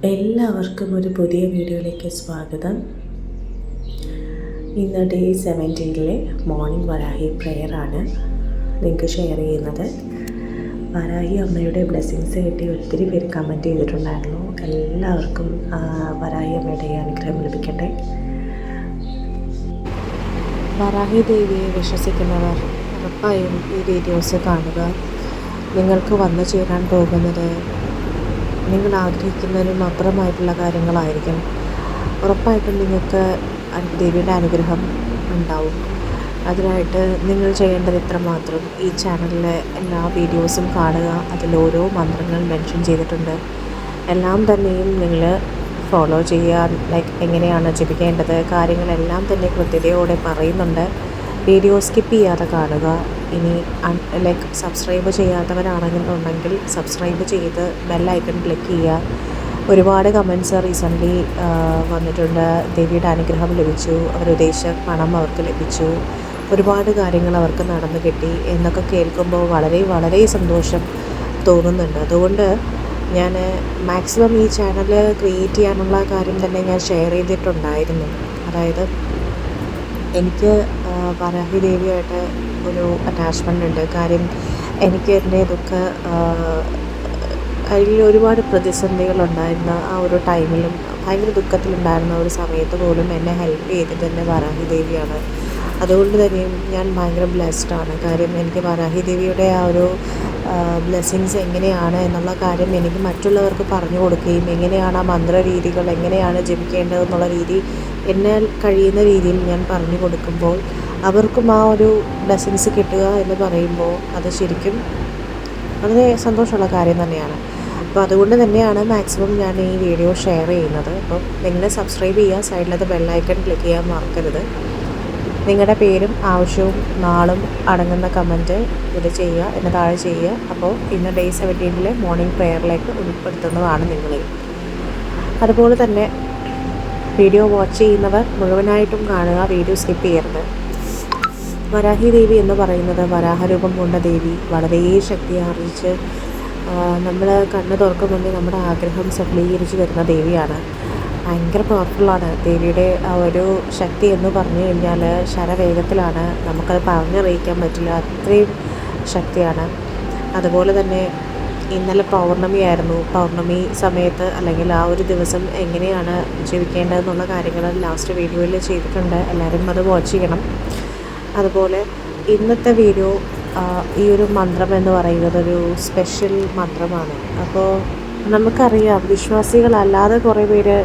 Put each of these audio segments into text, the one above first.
എല്ലാവർക്കും ഒരു പുതിയ വീഡിയോയിലേക്ക് സ്വാഗതം. ഇന്ന് ഡേ 17 മോർണിംഗ് വരാഹി പ്രെയറാണ് നിങ്ങൾക്ക് ഷെയർ ചെയ്യുന്നത്. വരാഹി അമ്മയുടെ ബ്ലെസ്സിങ്സ് കിട്ടി ഒത്തിരി പേര് കമൻറ്റ് ചെയ്തിട്ടുണ്ടായിരുന്നു. എല്ലാവർക്കും വരാഹി അമ്മയുടെ അനുഗ്രഹം ലഭിക്കട്ടെ. വരാഹി ദേവിയെ വിശ്വസിക്കുന്നവർ ഉറപ്പായും ഈ വീഡിയോസ് കാണുക. നിങ്ങൾക്ക് വന്നു ചേരാൻ പോകുന്നത് നിങ്ങൾ ആഗ്രഹിക്കുന്നതിനും അപ്പുറമായിട്ടുള്ള കാര്യങ്ങളായിരിക്കും. ഉറപ്പായിട്ടും നിങ്ങൾക്ക് ദേവിയുടെ അനുഗ്രഹം ഉണ്ടാവും. അതിനായിട്ട് നിങ്ങൾ ചെയ്യേണ്ടത് ഇത്രമാത്രം: ഈ ചാനലിലെ എല്ലാ വീഡിയോസും കാണുക. അതിലോരോ മന്ത്രങ്ങൾ മെൻഷൻ ചെയ്തിട്ടുണ്ട്. എല്ലാം തന്നെയും നിങ്ങൾ ഫോളോ ചെയ്യുക. എങ്ങനെയാണ് ജപിക്കേണ്ടത്, കാര്യങ്ങളെല്ലാം തന്നെ കൃത്യതയോടെ പറയുന്നുണ്ട്. വീഡിയോ സ്കിപ്പ് ചെയ്യാതെ കാണുക. ഇനി സബ്സ്ക്രൈബ് ചെയ്യാത്തവരാണെന്നുണ്ടെങ്കിൽ സബ്സ്ക്രൈബ് ചെയ്ത് ബെല്ലൈക്കൺ ക്ലിക്ക് ചെയ്യുക. ഒരുപാട് കമൻറ്റ്സ് റീസെൻ്റ്ലി വന്നിട്ടുണ്ട്. ദേവിയുടെ അനുഗ്രഹം ലഭിച്ചു, അവരുദ്ദേശിച്ച പണം അവർക്ക് ലഭിച്ചു, ഒരുപാട് കാര്യങ്ങൾ അവർക്ക് നടന്നു കിട്ടി എന്നൊക്കെ കേൾക്കുമ്പോൾ വളരെ വളരെ സന്തോഷം തോന്നുന്നുണ്ട്. അതുകൊണ്ട് ഞാൻ മാക്സിമം ഈ ചാനൽ ക്രിയേറ്റ് ചെയ്യാനുള്ള കാര്യം തന്നെ ഞാൻ ഷെയർ ചെയ്തിട്ടുണ്ടായിരുന്നു. അതായത് എനിക്ക് വരാഹി ദേവിയായിട്ട് ഒരു അറ്റാച്ച്മെൻ്റ് ഉണ്ട്. കാര്യം എനിക്ക് എൻ്റെ അതിൽ ഒരുപാട് പ്രതിസന്ധികളുണ്ടായിരുന്ന ആ ഒരു ടൈമിലും ഭയങ്കര ദുഃഖത്തിലുണ്ടായിരുന്ന ഒരു സമയത്ത് പോലും എന്നെ ഹെൽപ്പ് ചെയ്തത് എൻ്റെ വരാഹി ദേവിയാണ്. അതുകൊണ്ട് തന്നെയും ഞാൻ ഭയങ്കര ബ്ലെസ്ഡാണ്. കാര്യം എനിക്ക് വരാഹി ദേവിയുടെ ആ ഒരു ബ്ലെസ്സിങ്സ് എങ്ങനെയാണ് എന്നുള്ള കാര്യം എനിക്ക് മറ്റുള്ളവർക്ക് പറഞ്ഞു കൊടുക്കുകയും എങ്ങനെയാണ് ആ മന്ത്രരീതികൾ എങ്ങനെയാണ് ജപിക്കേണ്ടതെന്നുള്ള രീതി എന്നാൽ കഴിയുന്ന രീതിയിൽ ഞാൻ പറഞ്ഞു കൊടുക്കുമ്പോൾ അവർക്കും ആ ഒരു ബ്ലെസ്സിങ്സ് കിട്ടുക എന്ന് പറയുമ്പോൾ അത് ശരിക്കും വളരെ സന്തോഷമുള്ള കാര്യം തന്നെയാണ്. അപ്പോൾ അതുകൊണ്ട് തന്നെയാണ് മാക്സിമം ഞാൻ ഈ വീഡിയോ ഷെയർ ചെയ്യുന്നത്. അപ്പം നിങ്ങൾ സബ്സ്ക്രൈബ് ചെയ്യുക, സൈഡിലത്തെ ബെല്ലൈക്കൺ ക്ലിക്ക് ചെയ്യാൻ മറക്കരുത്. നിങ്ങളുടെ പേരും ആവശ്യവും നാളും അടങ്ങുന്ന കമൻറ്റ് ഇത് ചെയ്യുക, എന്നെ താഴെ ചെയ്യുക. അപ്പോൾ ഇന്ന് ഡേ 17 മോർണിംഗ് പ്രെയറിലേക്ക് ഉൾപ്പെടുത്തുന്നതാണ് നിങ്ങൾ. അതുപോലെ തന്നെ വീഡിയോ വാച്ച് ചെയ്യുന്നവർ മുഴുവനായിട്ടും കാണുക, വീഡിയോ സ്കിപ്പ് ചെയ്യരുത്. വരാഹി ദേവി എന്ന് പറയുന്നത് വരാഹരൂപം കൊണ്ട ദേവി, വളരെ ശക്തി ആർജിച്ച് നമ്മൾ കണ്ണ് തുറക്കും മുന്നേ നമ്മുടെ ആഗ്രഹം സഫലീകരിച്ച് വരുന്ന ദേവിയാണ്. ഭയങ്കര പവർഫുള്ളാണ് ദേവിയുടെ ആ ഒരു ശക്തി എന്ന് പറഞ്ഞു കഴിഞ്ഞാൽ ശരവേഗത്തിലാണ്. നമുക്കത് പറഞ്ഞറിയിക്കാൻ പറ്റില്ല, അത്രയും ശക്തിയാണ്. അതുപോലെ തന്നെ ഇന്നലെ പൗർണമിയായിരുന്നു. പൗർണമി സമയത്ത് അല്ലെങ്കിൽ ആ ഒരു ദിവസം എങ്ങനെയാണ് ജീവിക്കേണ്ടതെന്നുള്ള കാര്യങ്ങൾ ലാസ്റ്റ് വീഡിയോയിൽ ചെയ്തിട്ടുണ്ട്. എല്ലാവരും അത് വാച്ച് ചെയ്യണം. അതുപോലെ ഇന്നത്തെ വീഡിയോ ഈ ഒരു മന്ത്രം എന്ന് പറയുന്നത് ഒരു സ്പെഷ്യൽ മന്ത്രമാണ്. അപ്പോൾ നമുക്കറിയാം വിശ്വാസികളല്ലാതെ കുറേ പേര്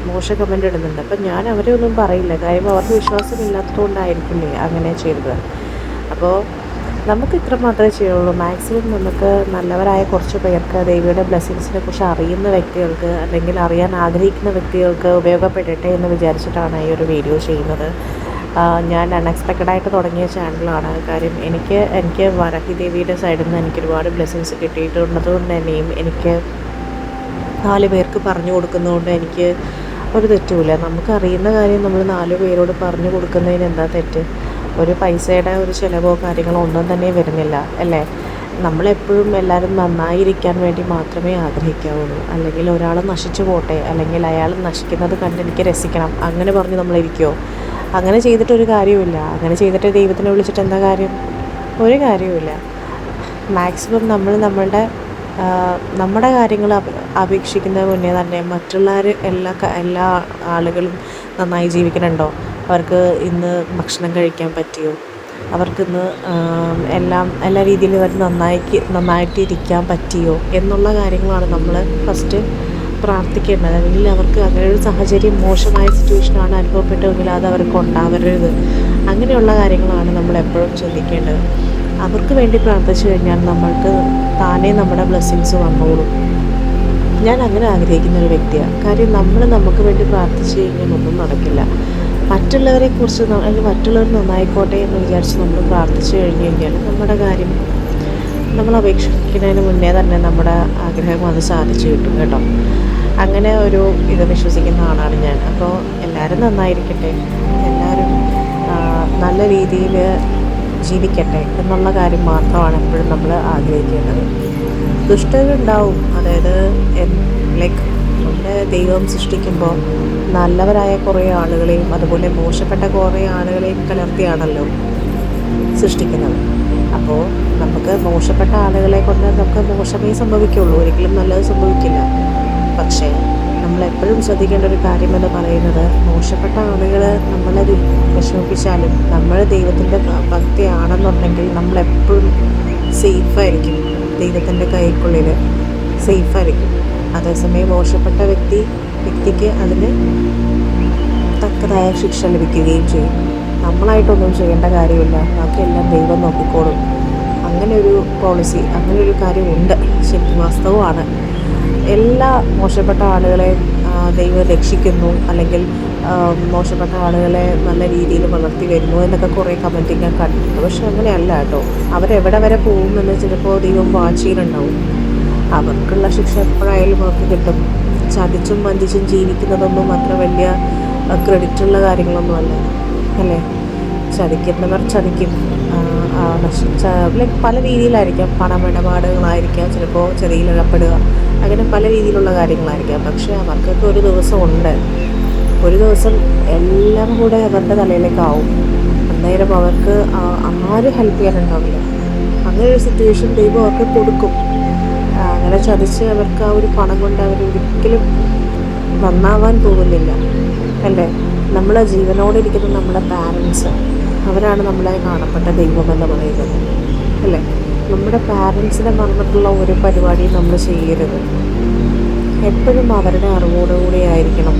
മോശം കമൻ്റ് ഇടുന്നുണ്ട്. അപ്പം ഞാൻ അവരെ ഒന്നും പറയില്ല, കാര്യം അവർക്ക് വിശ്വാസമില്ലാത്തതുകൊണ്ടായിരിക്കില്ലേ അങ്ങനെ ചെയ്തത്. അപ്പോൾ നമുക്ക് ഇത്ര മാത്രമേ ചെയ്യുള്ളൂ. മാക്സിമം നമുക്ക് നല്ലവരായ കുറച്ച് പേർക്ക് ദേവിയുടെ ബ്ലെസ്സിങ്സിനെ കുറിച്ച് അറിയുന്ന വ്യക്തികൾക്ക് അല്ലെങ്കിൽ അറിയാൻ ആഗ്രഹിക്കുന്ന വ്യക്തികൾക്ക് ഉപയോഗപ്പെടട്ടെ എന്ന് വിചാരിച്ചിട്ടാണ് ഈ ഒരു വീഡിയോ ചെയ്യുന്നത്. ഞാൻ അൺഎക്സ്പെക്റ്റഡായിട്ട് തുടങ്ങിയ ചാനലാണ്. കാര്യം എനിക്ക് വരാഹി ദേവിയുടെ സൈഡിൽ നിന്ന് എനിക്ക് ഒരുപാട് ബ്ലെസ്സിങ്സ് കിട്ടിയിട്ടുള്ളത് കൊണ്ട് തന്നെയും എനിക്ക് 4 പേർക്ക് പറഞ്ഞു കൊടുക്കുന്നതുകൊണ്ട് എനിക്ക് ഒരു തെറ്റുമില്ല. നമുക്കറിയുന്ന കാര്യം നമ്മൾ 4 പേരോട് പറഞ്ഞു കൊടുക്കുന്നതിന് എന്താ തെറ്റ്? ഒരു പൈസയുടെ ഒരു ചിലവോ കാര്യങ്ങളോ ഒന്നും തന്നെ വരുന്നില്ല, അല്ലേ? നമ്മളെപ്പോഴും എല്ലാവരും നന്നായിരിക്കാൻ വേണ്ടി മാത്രമേ ആഗ്രഹിക്കാവുള്ളൂ. അല്ലെങ്കിൽ ഒരാൾ നശിച്ചു പോട്ടെ, അല്ലെങ്കിൽ അയാൾ നശിക്കുന്നത് കണ്ട് എനിക്ക് രസിക്കണം, അങ്ങനെ പറഞ്ഞ് നമ്മളിരിക്കുമോ? അങ്ങനെ ചെയ്തിട്ടൊരു കാര്യമില്ല. അങ്ങനെ ചെയ്തിട്ട് ദൈവത്തിനെ വിളിച്ചിട്ട് എന്താ കാര്യം? ഒരു കാര്യവുമില്ല. മാക്സിമം നമ്മൾ നമ്മുടെ കാര്യങ്ങൾ അപേക്ഷിക്കുന്നതിന് മുന്നേ തന്നെ മറ്റുള്ളവർ എല്ലാ ആളുകളും നന്നായി ജീവിക്കണുണ്ടോ? അവർക്ക് ഇന്ന് ഭക്ഷണം കഴിക്കാൻ പറ്റിയോ? അവർക്കിന്ന് എല്ലാ രീതിയിലും അവർ നന്നായിട്ട് ഇരിക്കാൻ പറ്റിയോ എന്നുള്ള കാര്യങ്ങളാണ് നമ്മൾ ഫസ്റ്റ് പ്രാർത്ഥിക്കേണ്ടത്. അല്ലെങ്കിൽ അവർക്ക് അങ്ങനെ ഒരു സാഹചര്യം മോശമായ സിറ്റുവേഷനാണ് അനുഭവപ്പെട്ടതെങ്കിൽ അത് അവർക്ക് ഉണ്ടാവരുത്. അങ്ങനെയുള്ള കാര്യങ്ങളാണ് നമ്മൾ എപ്പോഴും ചിന്തിക്കേണ്ടത്. അവർക്ക് വേണ്ടി പ്രാർത്ഥിച്ചു കഴിഞ്ഞാൽ നമ്മൾക്ക് താനേ നമ്മുടെ ബ്ലെസ്സിങ്സ് വന്നോളും. ഞാൻ അങ്ങനെ ആഗ്രഹിക്കുന്നൊരു വ്യക്തിയാണ്. കാര്യം നമുക്ക് വേണ്ടി പ്രാർത്ഥിച്ചു കഴിഞ്ഞാൽ ഒന്നും നടക്കില്ല. മറ്റുള്ളവരെക്കുറിച്ച് അല്ലെങ്കിൽ മറ്റുള്ളവർ നന്നായിക്കോട്ടെ എന്ന് വിചാരിച്ച് നമ്മൾ പ്രാർത്ഥിച്ചു കഴിഞ്ഞ് കഴിഞ്ഞാൽ നമ്മുടെ കാര്യം നമ്മൾ അപേക്ഷിക്കുന്നതിന് മുന്നേ തന്നെ നമ്മുടെ ആഗ്രഹം അത് സാധിച്ചു കിട്ടും കേട്ടോ. അങ്ങനെ ഒരു ഇത് വിശ്വസിക്കുന്ന ആളാണ് ഞാൻ. അപ്പോൾ എല്ലാവരും നന്നായിരിക്കട്ടെ, എല്ലാവരും നല്ല രീതിയിൽ ജീവിക്കട്ടെ എന്നുള്ള കാര്യം മാത്രമാണ് എപ്പോഴും നമ്മൾ ആഗ്രഹിക്കേണ്ടത്. ദുഷ്ടരുണ്ടാവും, അതായത് ദൈവം സൃഷ്ടിക്കുമ്പോൾ നല്ലവരായ കുറേ ആളുകളെയും അതുപോലെ മോശപ്പെട്ട കുറേ ആളുകളെയും കലർത്തിയാണല്ലോ സൃഷ്ടിക്കുന്നത്. അപ്പോൾ നമുക്ക് മോശപ്പെട്ട ആളുകളെ കൊണ്ട് നമുക്ക് മോശമേ സംഭവിക്കുള്ളൂ, ഒരിക്കലും നല്ലത് സംഭവിക്കില്ല. പക്ഷേ നമ്മളെപ്പോഴും ശ്രദ്ധിക്കേണ്ട ഒരു കാര്യമെന്ന് പറയുന്നത്, മോശപ്പെട്ട ആളുകൾ നമ്മളെ വിഷമിപ്പിച്ചാലും നമ്മൾ ദൈവത്തിൻ്റെ ഭക്തിയാണെന്നുണ്ടെങ്കിൽ നമ്മളെപ്പോഴും സേഫായിരിക്കും, ദൈവത്തിൻ്റെ കൈക്കുള്ളിൽ സേഫായിരിക്കും. അതേസമയം മോശപ്പെട്ട വ്യക്തിക്ക് അതിന് തക്കതായ ശിക്ഷ ലഭിക്കുകയും ചെയ്യും. നമ്മളായിട്ടൊന്നും ചെയ്യേണ്ട കാര്യമില്ല, ബാക്കിയെല്ലാം ദൈവം നോക്കിക്കോളും. അങ്ങനെ ഒരു പോളിസി, അങ്ങനെ ഒരു കാര്യമുണ്ട്, ശരിക്കും വാസ്തവമാണ്. എല്ലാ മോശപ്പെട്ട ആളുകളെയും ദൈവം രക്ഷിക്കുന്നു, അല്ലെങ്കിൽ മോശപ്പെട്ട ആളുകളെ നല്ല രീതിയിൽ വളർത്തി വരുന്നു എന്നൊക്കെ കുറേ കമൻറ്റിങ് ഞാൻ കണ്ടിട്ടുണ്ട്. പക്ഷെ അങ്ങനെയല്ല കേട്ടോ. അവരെവിടെ വരെ പോകുമെന്ന് ചിലപ്പോൾ ദൈവം വാച്ചിയിലുണ്ടാവും. അവർക്കുള്ള ശിക്ഷ എപ്പോഴായാലും അവർക്ക് കിട്ടും. ചതിച്ചും വഞ്ചിച്ചും ജീവിക്കുന്നതൊന്നും അത്ര വലിയ ക്രെഡിറ്റുള്ള കാര്യങ്ങളൊന്നുമല്ല, അല്ലേ? ചതിക്കുന്നവർ ചതിക്കും, ലൈക്ക് പല രീതിയിലായിരിക്കാം. പണമിടപാടുകളായിരിക്കാം, ചിലപ്പോൾ ചെറിയിലകപ്പെടുക, അങ്ങനെ പല രീതിയിലുള്ള കാര്യങ്ങളായിരിക്കാം. പക്ഷേ അവർക്കൊക്കെ ഒരു ദിവസം ഉണ്ട്, ഒരു ദിവസം എല്ലാം കൂടെ അവരുടെ തലയിലേക്കാവും. അന്നേരം അവർക്ക് ആരും ഹെൽപ്പ് ചെയ്യാനുണ്ടാവില്ല. അങ്ങനെ ഒരു സിറ്റുവേഷൻ ദൈവം അവർക്ക് കൊടുക്കും. അങ്ങനെ ചതിച്ച് അവർക്ക് ആ ഒരു പണം കൊണ്ട് അവർ ഒരിക്കലും നന്നാവാൻ പോകുന്നില്ല, അല്ലേ? നമ്മളെ ജീവനോടെ ഇരിക്കുന്ന നമ്മുടെ പാരൻസ്, അവരാണ് നമ്മളെ കാണപ്പെട്ട ദൈവമെന്ന് പറയുന്നത്, അല്ലേ? നമ്മുടെ പാരൻസിനെ മറന്നിട്ടുള്ള ഒരു പരിപാടിയും നമ്മൾ ചെയ്യരുത്. എപ്പോഴും അവരുടെ അറിവോടുകൂടി ആയിരിക്കണം.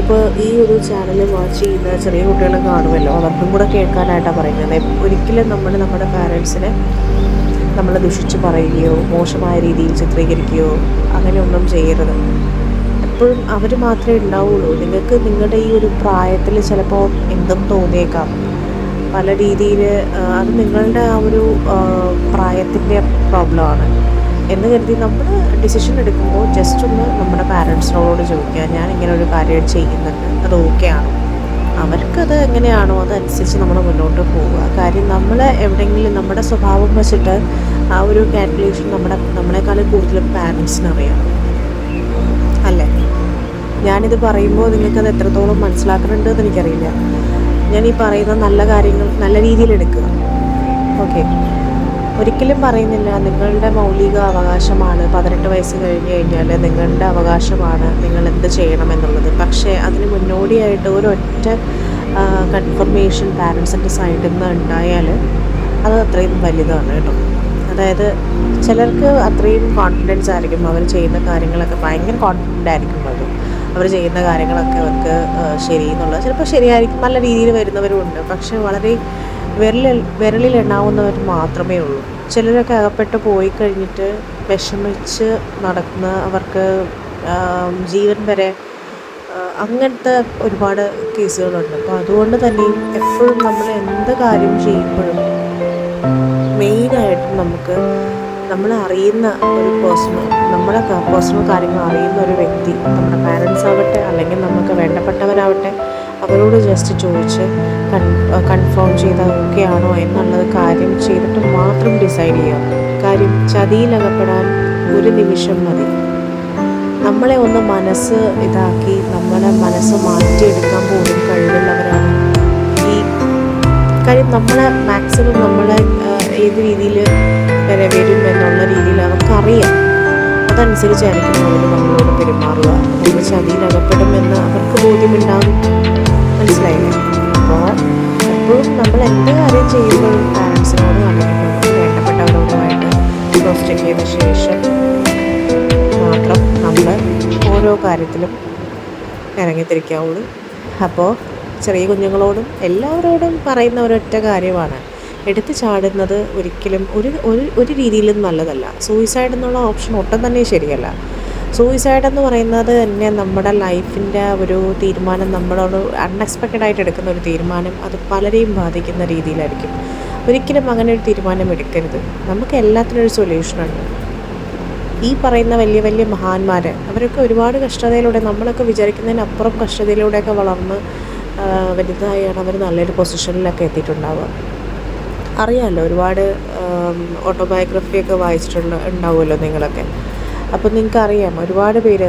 ഇപ്പോൾ ഈ ഒരു ചാനൽ വാച്ച് ചെയ്യുന്ന ചെറിയ കുട്ടികൾ കാണുമല്ലോ, അവർക്കും കൂടെ കേൾക്കാനായിട്ടാണ് പറയുന്നത്. ഒരിക്കലും നമ്മുടെ പാരൻസിനെ നമ്മൾ ദുഷിച്ച് പറയുകയോ മോശമായ രീതിയിൽ ചിത്രീകരിക്കുകയോ അങ്ങനെയൊന്നും ചെയ്യരുത്. എപ്പോഴും അവർ മാത്രമേ ഉണ്ടാവുള്ളൂ. നിങ്ങൾക്ക് നിങ്ങളുടെ ഈ ഒരു പ്രായത്തിൽ ചിലപ്പോൾ എന്തും തോന്നിയേക്കാം, പല രീതിയിൽ. അത് നിങ്ങളുടെ ആ ഒരു പ്രായത്തിൻ്റെ പ്രോബ്ലമാണ് എന്ന് കരുതി നമ്മൾ ഡിസിഷൻ എടുക്കുമ്പോൾ ജസ്റ്റ് ഒന്ന് നമ്മുടെ പാരൻസിനോട് ചോദിക്കുക, ഞാൻ ഇങ്ങനെ ഒരു കാര്യം ചെയ്യുന്നുണ്ട്, അത് ഓക്കെ ആണോ? അവർക്കത് എങ്ങനെയാണോ അതനുസരിച്ച് നമ്മൾ മുന്നോട്ട് പോവുക. കാര്യം നമ്മൾ എവിടെയെങ്കിലും നമ്മുടെ സ്വഭാവം വെച്ചിട്ട് ആ ഒരു കാൽക്കുലേഷൻ നമ്മളെക്കാളും കൂടുതലും പാരൻസിനറിയാം, അല്ലേ? ഞാനിത് പറയുമ്പോൾ നിങ്ങൾക്കത് എത്രത്തോളം മനസ്സിലാക്കുന്നുണ്ടെന്ന് എനിക്കറിയില്ല. ഞാൻ ഈ പറയുന്ന നല്ല കാര്യങ്ങൾ നല്ല രീതിയിൽ എടുക്കുക, ഓക്കെ? ഒരിക്കലും പറയുന്നില്ല നിങ്ങളുടെ മൗലിക അവകാശമാണ് 18 വയസ്സ് കഴിഞ്ഞ് കഴിഞ്ഞാൽ നിങ്ങളുടെ അവകാശമാണ് നിങ്ങൾ എന്ത് ചെയ്യണമെന്നുള്ളത്. പക്ഷേ അതിന് മുന്നോടിയായിട്ട് ഒരൊറ്റ കൺഫർമേഷൻ പാരൻസിൻ്റെ സൈഡിൽ നിന്ന് ഉണ്ടായാൽ അത് അത്രയും വലുതാണ് കേട്ടോ. അതായത് ചിലർക്ക് അത്രയും കോൺഫിഡൻസ് ആയിരിക്കും, അവർ ചെയ്യുന്ന കാര്യങ്ങളൊക്കെ ഭയങ്കര കോൺഫിഡൻ്റ് ആയിരിക്കും. അവർ ചെയ്യുന്ന കാര്യങ്ങളൊക്കെ അവർക്ക് ശരി എന്നുള്ളത് ചിലപ്പോൾ ശരിയായിരിക്കും, നല്ല രീതിയിൽ വരുന്നവരുമുണ്ട്. പക്ഷേ വളരെ വിരലിൽ എണ്ണാവുന്നവർ മാത്രമേ ഉള്ളൂ. ചിലരൊക്കെ അകപ്പെട്ട് പോയി കഴിഞ്ഞിട്ട് വിഷമിച്ച് നടക്കുന്ന, അവർക്ക് ജീവൻ വരെ, അങ്ങനത്തെ ഒരുപാട് കേസുകളുണ്ട്. അപ്പോൾ അതുകൊണ്ട് തന്നെ എപ്പോഴും നമ്മൾ എന്ത് കാര്യം ചെയ്യുമ്പോഴും മെയിനായിട്ടും നമ്മൾ അറിയുന്ന ഒരു നമ്മുടെ പേഴ്സണൽ കാര്യങ്ങൾ അറിയുന്ന ഒരു വ്യക്തി, നമ്മുടെ പാരൻസ് ആവട്ടെ അല്ലെങ്കിൽ നമുക്ക് വേണ്ടപ്പെട്ടവരാവട്ടെ, അവരോട് ജസ്റ്റ് ചോദിച്ച് കൺഫേം ചെയ്താൽ ഓക്കെ ആണോ എന്നുള്ളത് കാര്യം ചെയ്തിട്ട് മാത്രം ഡിസൈഡ് ചെയ്യുക. കാര്യം ചതിയിലകപ്പെടാൻ ഒരു നിമിഷം മതി. നമ്മളെ ഒന്ന് മനസ്സ് ഇതാക്കി നമ്മളെ മനസ്സ് മാറ്റിയെടുക്കാൻ പോലും കഴിവുള്ളവരാണ് ഈ കാര്യം. നമ്മളെ മാക്സിമം നമ്മളെ ഏത് രീതിയിൽ വരെ വരും എന്നുള്ള രീതിയിൽ അവർക്കറിയാം. അതനുസരിച്ചായിരിക്കും അവർ നമ്മളോട് പെരുമാറുക. നമ്മൾ ചതിയിലകപ്പെടുമെന്ന് അവർക്ക് ബോധ്യമുണ്ടാകും. മനസ്സിലായില്ലേ? അപ്പോൾ എപ്പോഴും നമ്മൾ എന്ത് കാര്യം ചെയ്യുമ്പോഴും പാരൻസിനോട് അല്ലെങ്കിൽ വേണ്ടപ്പെട്ടവരോടുമായിട്ട് ക്രോസ് ചെക്ക് ചെയ്ത ശേഷം മാത്രം നമ്മൾ ഓരോ കാര്യത്തിലും ഇറങ്ങിത്തിരിക്കാവുള്ളൂ. അപ്പോൾ ചെറിയ കുഞ്ഞുങ്ങളോടും എല്ലാവരോടും പറയുന്ന ഒരൊറ്റ കാര്യമാണ്, എടുത്ത് ചാടുന്നത് ഒരിക്കലും ഒരു രീതിയിലും നല്ലതല്ല. സൂയിസൈഡ് എന്നുള്ള ഓപ്ഷൻ ഒട്ടും തന്നെ ശരിയല്ല. സൂയിസൈഡ് എന്ന് പറയുന്നത് തന്നെ നമ്മുടെ ലൈഫിൻ്റെ ഒരു തീരുമാനം, നമ്മളോട് അൺഎക്സ്പെക്റ്റഡ് ആയിട്ട് എടുക്കുന്ന ഒരു തീരുമാനം, അത് പലരെയും ബാധിക്കുന്ന രീതിയിലായിരിക്കും. ഒരിക്കലും അങ്ങനെ ഒരു തീരുമാനം എടുക്കരുത്. നമുക്ക് എല്ലാത്തിനും ഒരു സൊല്യൂഷനുണ്ട്. ഈ പറയുന്ന വലിയ വലിയ മഹാന്മാർ, അവരൊക്കെ ഒരുപാട് കഷ്ടതയിലൂടെ, നമ്മളൊക്കെ വിചാരിക്കുന്നതിനപ്പുറം കഷ്ടതയിലൂടെയൊക്കെ വളർന്ന് വലുതായാണ് അവർ നല്ലൊരു പൊസിഷനിലൊക്കെ എത്തിയിട്ടുണ്ടാവുക. അറിയാമല്ലോ, ഒരുപാട് ഓട്ടോബയോഗ്രഫിയൊക്കെ വായിച്ചിട്ടുണ്ടാവുമല്ലോ നിങ്ങളൊക്കെ. അപ്പോൾ നിങ്ങൾക്കറിയാം ഒരുപാട് പേര്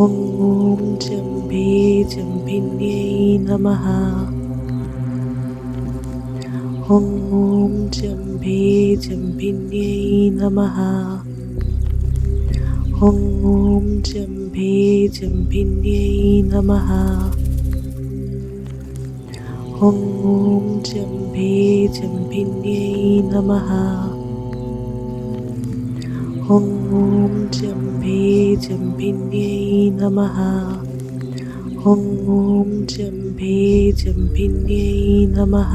ॐ जम्भे जम्भिन्यै नमः। ॐ जम्भे जम्भिन्यै नमः। ॐ जम्भे जम्भिन्यै नमः। ॐ जम्भे जम्भिन्यै नमः। ॐ जम्भे जम्भिन्यै नमः। ॐ जम्भे जम्भिन्यै नमः।